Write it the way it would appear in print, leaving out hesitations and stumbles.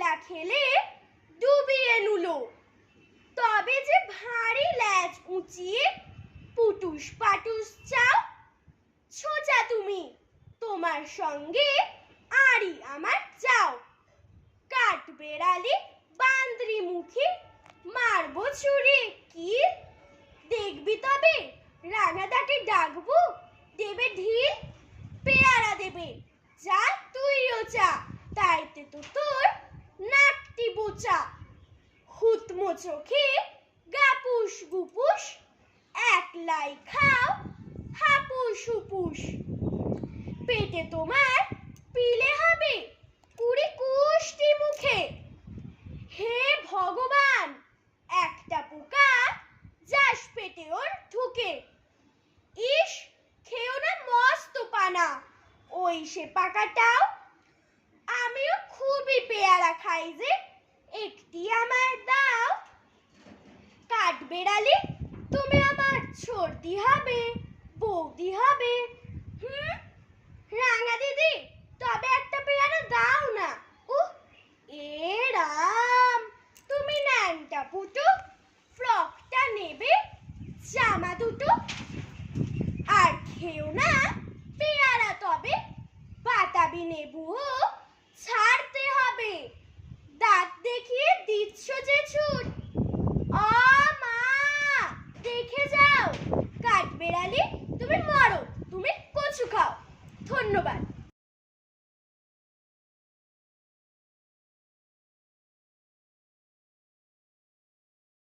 খেলা খেলে ডুবিয়ে নুলো, তবে যে ভারী ল্যাজ উঁচিয়ে পুটুস পাটুস চাও। ছোচা তুমি, তোমার সঙ্গে আড়ি আমার যাও। কাঠ বেড়ালি বান্দ্রি মুখী, মারবো ছুরি কি। দেখবি তবে রাঙাদাকে ডাকবো, দেবে ঢিল। পেয়ারা দেবে, যা তুইও চা, তাইতে তো তোর নাকটি বোচা। হুতমো চোখে গাপুস গুপুস, একলাই খাও হাপুস হুপুস। পেটে তোমার পিলে হবে কুড়ি কুষ্টি মুখে। হে ভগবান, একটা পোকা যাস পেটে ওর ঢুকে। ইস, খেও না মস্ত পানা, ওই সে পাকাটাও। আমিও খুবই পেয়ারা খাই যে, একটি আমায় দাও। কাঠ বেড়ালি, তুমি আমার ছোটদি হবে, বৌদি হবে। রাঙা দিদি, তবে একটা পেয়ারা দাও না। এ রাম, তুমি ন্যাংটা পুটু, ফ্রকটা নেবে, জামা দুটো। আর খেও না